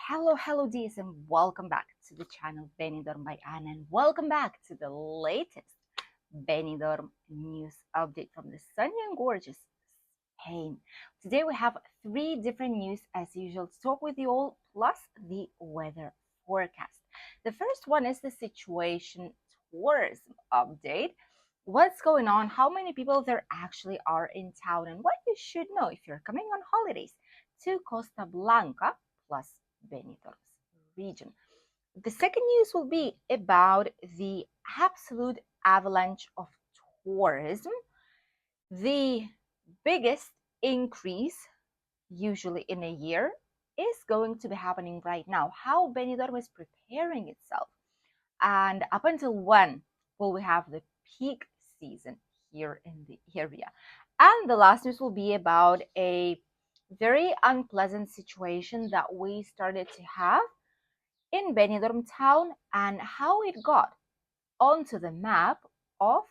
Hello, Ds, and welcome back to the channel Benidorm by Anna, and welcome back to the latest Benidorm news update from the sunny and gorgeous Spain. Today we have three different news as usual to talk with you all, plus the weather forecast. The first one is the situation tourism update. What's going on, how many people there actually are in town, and what you should know if you're coming on holidays to Costa Blanca plus Benidorm's region. The second news will be about the absolute avalanche of tourism, the biggest increase usually in a year is going to be happening right now. How Benidorm is preparing itself, and up until when will we have the peak season here in the area. And the last news will be about a very unpleasant situation that we started to have in Benidorm town and how it got onto the map of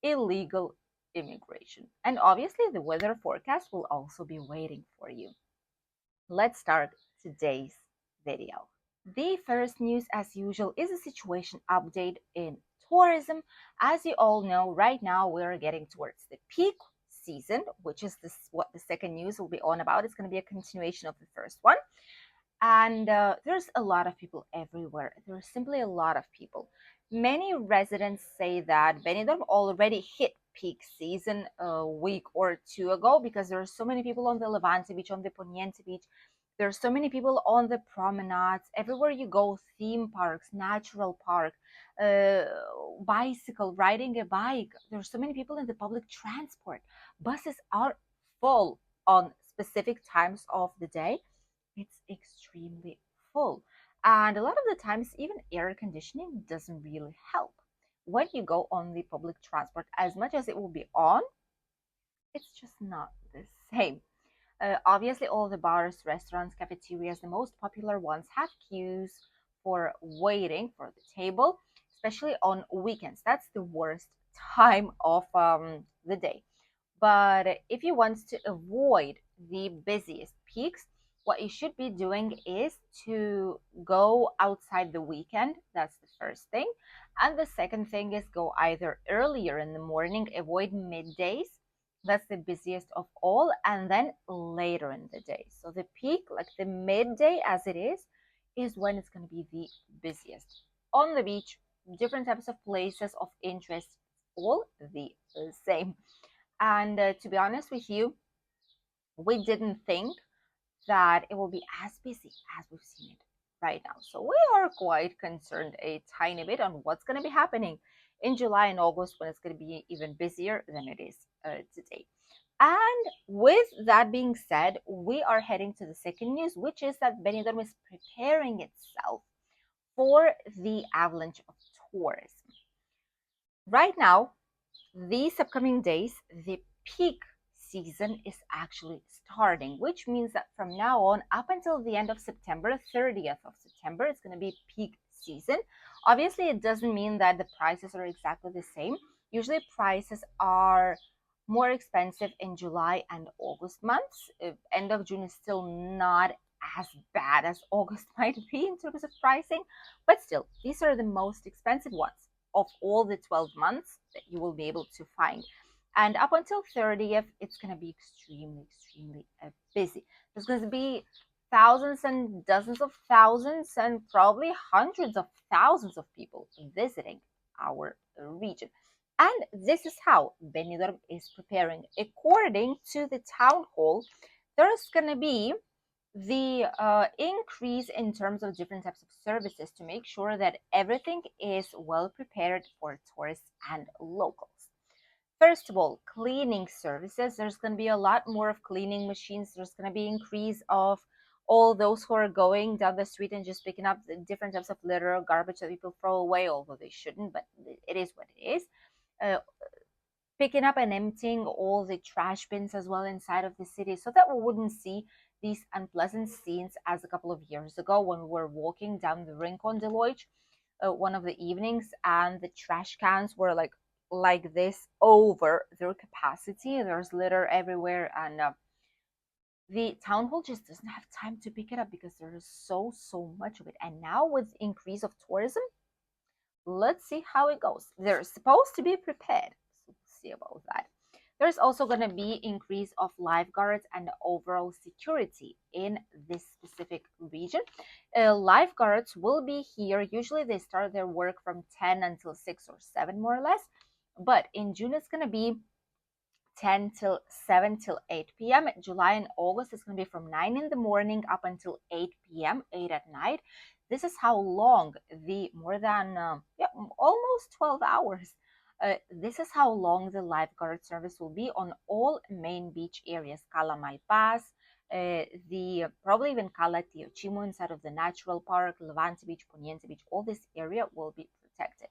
illegal immigration. And obviously, the weather forecast will also be waiting for you. Let's start today's video. The first news, as usual, is a situation update in tourism. As you all know, right now we're getting towards the peak season, which is what the second news will be on about. It's going to be a continuation of the first one. And there's a lot of people everywhere. There's simply a lot of people. Many residents say that Benidorm already hit peak season a week or two ago because there are so many people on the Levante beach, on the Poniente beach. There's so many people on the promenades. Everywhere you go, theme parks, natural park, uh, bicycle, riding a bike. There's so many people in the public transport. Buses are full on specific times of the day. It's extremely full. And a lot of the times, even air conditioning doesn't really help. When you go on the public transport, as much as it will be on, it's just not the same. Obviously, all the bars, restaurants, cafeterias, the most popular ones have queues for waiting for the table, especially on weekends. That's the worst time of the day. But if you want to avoid the busiest peaks, what you should be doing is to go outside the weekend. That's the first thing. And the second thing is go either earlier in the morning, avoid middays. That's the busiest of all, and then later in the day. So the peak, like the midday as it is when it's going to be the busiest. On the beach, different types of places of interest, all the same. And to be honest with you, we didn't think that it will be as busy as we've seen it right now. So we are quite concerned a tiny bit on what's going to be happening in July and August when it's going to be even busier than it is today. And with that being said, we are heading to the second news, which is that Benidorm is preparing itself for the avalanche of tourism. Right now, these upcoming days, the peak season is actually starting, which means that from now on, up until the end of September, 30th of September, it's going to be peak season. Obviously, it doesn't mean that the prices are exactly the same. Usually, prices are more expensive in July and August months. End of June is still not as bad as August might be in terms of pricing, but still, these are the most expensive ones of all the 12 months that you will be able to find. And up until 30th, it's going to be extremely busy. There's going to be thousands and dozens of thousands and probably hundreds of thousands of people visiting our region. And this is how Benidorm is preparing. According to the town hall, there's going to be the increase in terms of different types of services to make sure that everything is well prepared for tourists and locals. First of all, cleaning services. There's going to be a lot more of cleaning machines. There's going to be increase of all those who are going down the street and just picking up the different types of litter or garbage that people throw away, although they shouldn't, but it is what it is. Picking up and emptying all the trash bins as well inside of the city so that we wouldn't see these unpleasant scenes as a couple of years ago when we were walking down the Rincon de Loige one of the evenings and the trash cans were like this over their capacity. There's litter everywhere, and the town hall just doesn't have time to pick it up because there is so much of it. And now with increase of tourism, let's see how it goes. They're supposed to be prepared, so we'll see about that. There's also going to be increase of lifeguards and overall security in this specific region. Lifeguards will be here. Usually they start their work from 10 until 6 or 7 more or less, but in June it's going to be 10 till 7 till 8 p.m. July and August is going to be from 9 in the morning up until 8 p.m., 8 at night. This is how long the more than almost 12 hours. This is how long the lifeguard service will be on all main beach areas. Calamay Pass, the probably even Cala Tiochimo inside of the natural park, Levante Beach, Poniente Beach, all this area will be protected.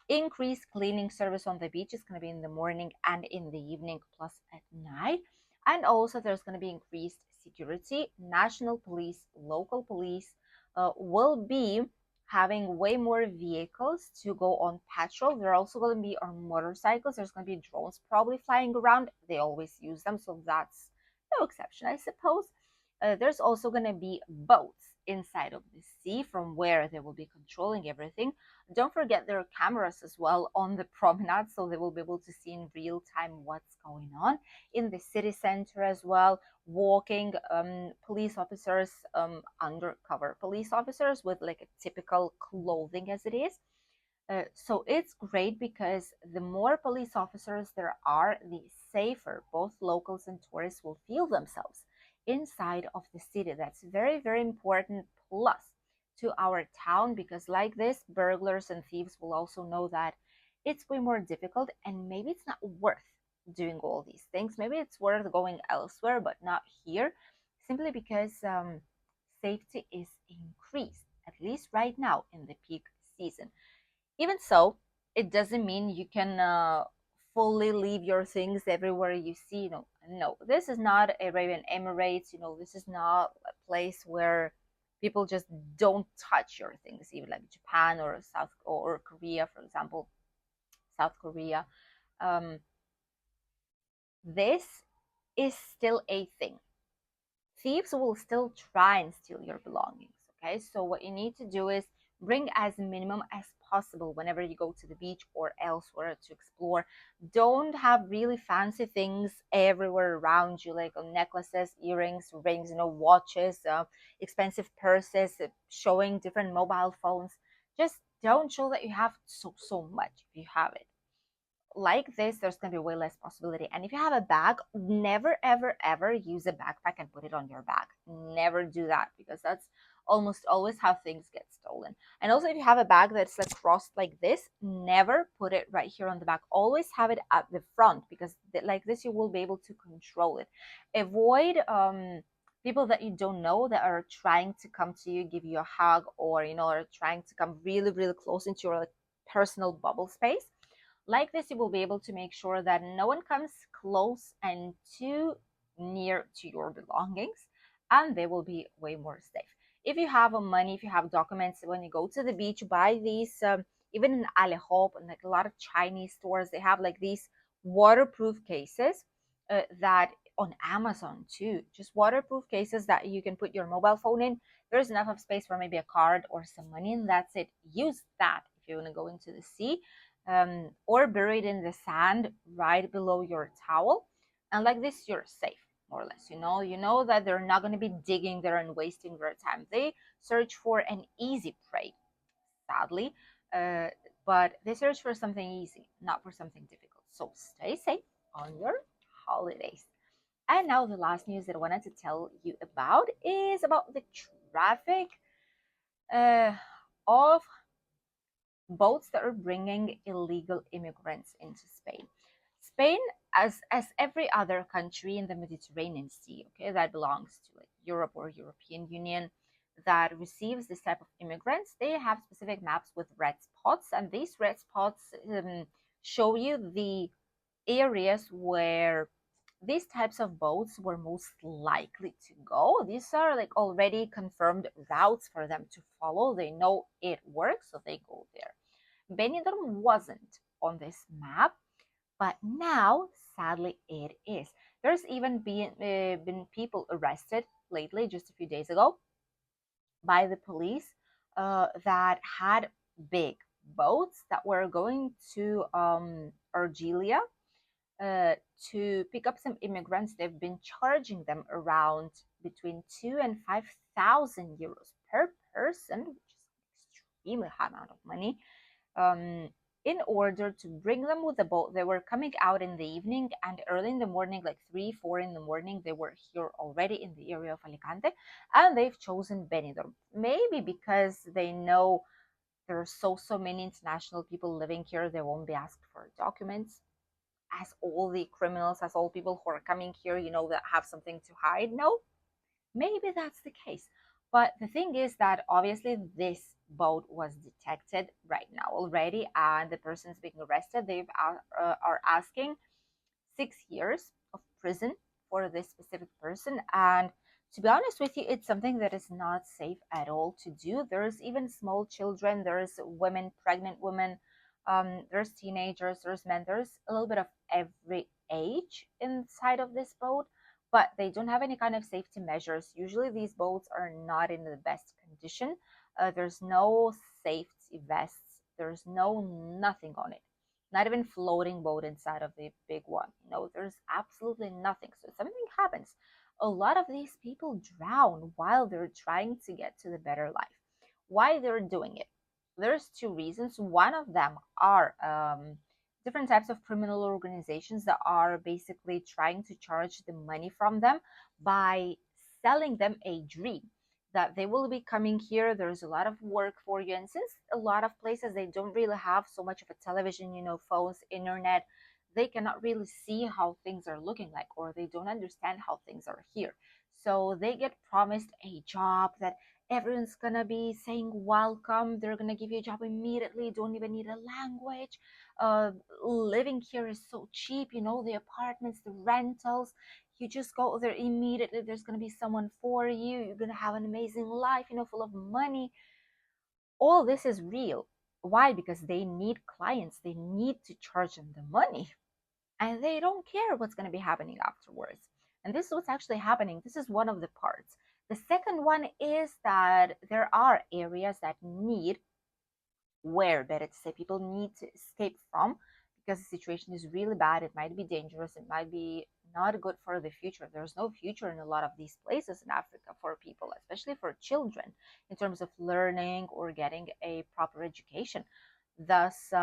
Increased cleaning service on the beach is going to be in the morning and in the evening, plus at night. And also there's going to be increased security. National police, local police will be having way more vehicles to go on patrol. They're also going to be on motorcycles. There's going to be drones probably flying around. They always use them, so that's no exception, I suppose. There's also going to be boats inside of the sea from where they will be controlling everything. Don't forget there are cameras as well on the promenade, so they will be able to see in real time what's going on in the city center as well. Walking police officers, undercover police officers with like a typical clothing as it is. So it's great because the more police officers there are, the safer both locals and tourists will feel themselves inside of the city. That's very important plus to our town, because like this, burglars and thieves will also know that it's way more difficult and maybe it's not worth doing all these things. Maybe it's worth going elsewhere, but not here, simply because safety is increased, at least right now in the peak season. Even so, it doesn't mean you can fully leave your things everywhere you see. No, this is not Arabian Emirates. This is not a place where people just don't touch your things, even like Japan or South or Korea, for example. South Korea. Um, this is still a thing. Thieves will still try and steal your belongings. Okay, so what you need to do is bring as minimum as possible whenever you go to the beach or elsewhere to explore. Don't have really fancy things everywhere around you, like necklaces, earrings, rings, watches, expensive purses, showing different mobile phones. Just don't show that you have so much if you have it like this. There's going to be way less possibility. And if you have a bag, never ever use a backpack and put it on your bag. Never do that, because that's almost always how things get stolen. And also, if you have a bag that's like crossed like this, never put it right here on the back. Always have it at the front, because like this you will be able to control it. Avoid people that you don't know that are trying to come to you, give you a hug, or are trying to come really close into your personal bubble space. Like this, you will be able to make sure that no one comes close and too near to your belongings, and they will be way more safe. If you have money, if you have documents, when you go to the beach, buy these. Even in Alehop and like a lot of Chinese stores, they have like these waterproof cases that on Amazon too. Just waterproof cases that you can put your mobile phone in. There's enough of space for maybe a card or some money, and that's it. Use that if you want to go into the sea, or buried in the sand right below your towel. And like this, you're safe, more or less. You know that they're not going to be digging there and wasting their time. They search for an easy prey, sadly, uh, but they search for something easy, not for something difficult. So stay safe on your holidays. And now the last news that I wanted to tell you about is about the traffic uh, of boats that are bringing illegal immigrants into Spain. Spain, as every other country in the Mediterranean Sea, okay, that belongs to like Europe or European Union, that receives this type of immigrants, they have specific maps with red spots, and these red spots show you the areas where these types of boats were most likely to go. These are like already confirmed routes for them to follow. They know it works, so they go there. Benidorm wasn't on this map, but now, sadly, it is. There's even been people arrested lately, just a few days ago, by the police that had big boats that were going to Argelia uh, to pick up some immigrants. They've been charging them around between 2 and 5,000 euros per person, which is an extremely high amount of money, um, in order to bring them with the boat. They were coming out in the evening, and early in the morning, like 3, 4 in the morning, they were here already in the area of Alicante, and they've chosen Benidorm. Maybe because they know there are so many international people living here, they won't be asked for documents. As all the criminals, as all people who are coming here, that have something to hide. No, maybe that's the case. But the thing is that obviously this boat was detected right now already, and the persons being arrested, they are asking 6 years of prison for this specific person. And to be honest with you, it's something that is not safe at all to do. There's even small children, there's women, pregnant women, there's teenagers, there's men, there's a little bit of every age inside of this boat, but they don't have any kind of safety measures. Usually, these boats are not in the best condition. There's no safety vests, there's no nothing on it, not even floating boat inside of the big one. There's absolutely nothing. So if something happens, a lot of these people drown while they're trying to get to the better life. Why they're doing it? There's two reasons. One of them are different types of criminal organizations that are basically trying to charge the money from them by selling them a dream that they will be coming here. There's a lot of work for you. And since a lot of places, they don't really have so much of a television, phones, internet, they cannot really see how things are looking like, or they don't understand how things are here. So they get promised a job that everyone's gonna be saying welcome. They're gonna give you a job immediately. Don't even need a language. Uh, Living here is so cheap, the apartments, the rentals. You just go there immediately. There's going to be someone for you. You're going to have an amazing life, full of money. All this is real. Why? Because they need clients. They need to charge them the money, and they don't care what's going to be happening afterwards. And this is what's actually happening. This is one of the parts. The second one is that there are areas that need, where, better to say, people need to escape from, because the situation is really bad. It might be dangerous. It might be not good for the future. There's no future in a lot of these places in Africa for people, especially for children, in terms of learning or getting a proper education. Thus,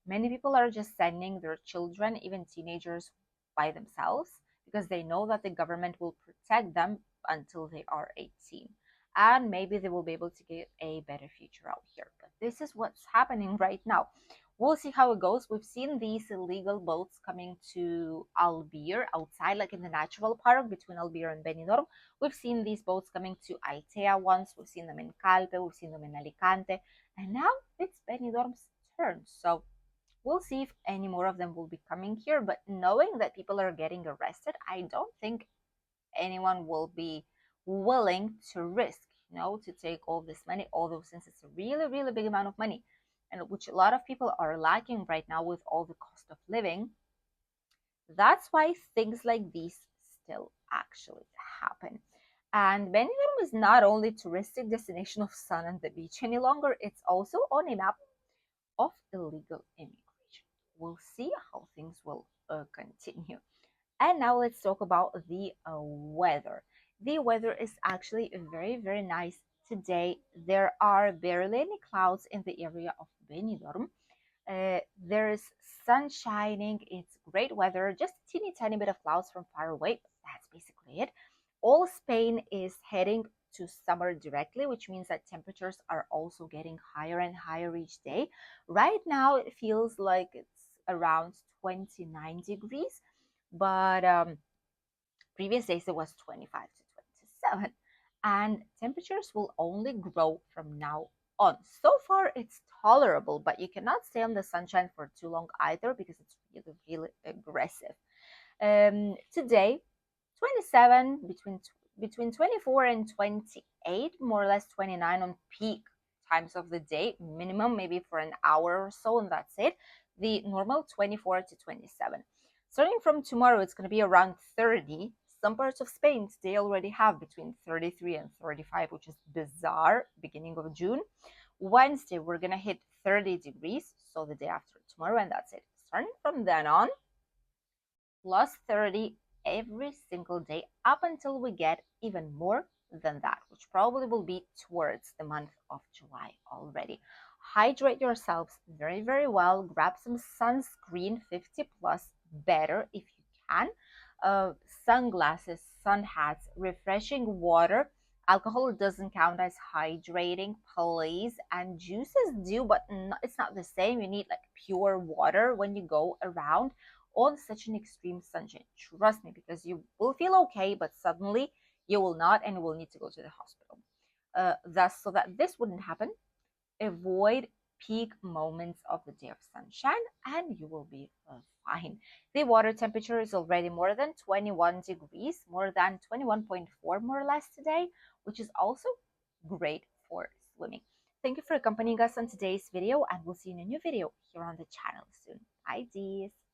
many people are just sending their children, even teenagers, by themselves, because they know that the government will protect them until they are 18, and maybe they will be able to get a better future out here. But this is what's happening right now. We'll see how it goes. We've seen these illegal boats coming to Albir outside, like in the natural park between Albir and Benidorm. We've seen these boats coming to Altea once. We've seen them in Calpe. We've seen them in Alicante. And now it's Benidorm's turn. So we'll see if any more of them will be coming here. But knowing that people are getting arrested, I don't think anyone will be willing to risk, to take all this money, although since it's a really, really big amount of money, and which a lot of people are lacking right now with all the cost of living. That's why things like these still actually happen. And Benidorm is not only a touristic destination of sun and the beach any longer, it's also on a map of illegal immigration. We'll see how things will continue. And now let's talk about the weather. The weather is actually very, very nice today. There are barely any clouds in the area of Benidorm. There's sun shining. It's great weather. Just a teeny tiny bit of clouds from far away. That's basically it. All Spain is heading to summer directly, which means that temperatures are also getting higher and higher each day. Right now, it feels like it's around 29 degrees, but previous days it was 25 to 27, and temperatures will only grow from now on. So far it's tolerable, but you cannot stay on the sunshine for too long either, because it's really, really aggressive. Today 27, between 24 and 28, more or less 29 on peak times of the day, minimum maybe for an hour or so, and that's it. The normal 24 to 27. Starting from tomorrow, it's going to be around 30. Some parts of Spain today already have between 33 and 35, which is bizarre, beginning of June. Wednesday, we're going to hit 30 degrees, so the day after tomorrow, and that's it. Starting from then on, plus 30 every single day up until we get even more than that, which probably will be towards the month of July already. Hydrate yourselves very, very well. Grab some sunscreen, 50 plus, better if you can. Sunglasses, sun hats, refreshing water. Alcohol doesn't count as hydrating, please. And juices do, but it's not the same. You need like pure water when you go around on such an extreme sunshine. Trust me, because you will feel okay, but suddenly you will not, and you will need to go to the hospital. Thus, so that this wouldn't happen, avoid peak moments of the day of sunshine, and you will be fine. The water temperature is already more than 21 degrees, more than 21.4 more or less today, which is also great for swimming. Thank you for accompanying us on today's video, and we'll see you in a new video here on the channel soon. Bye, dears.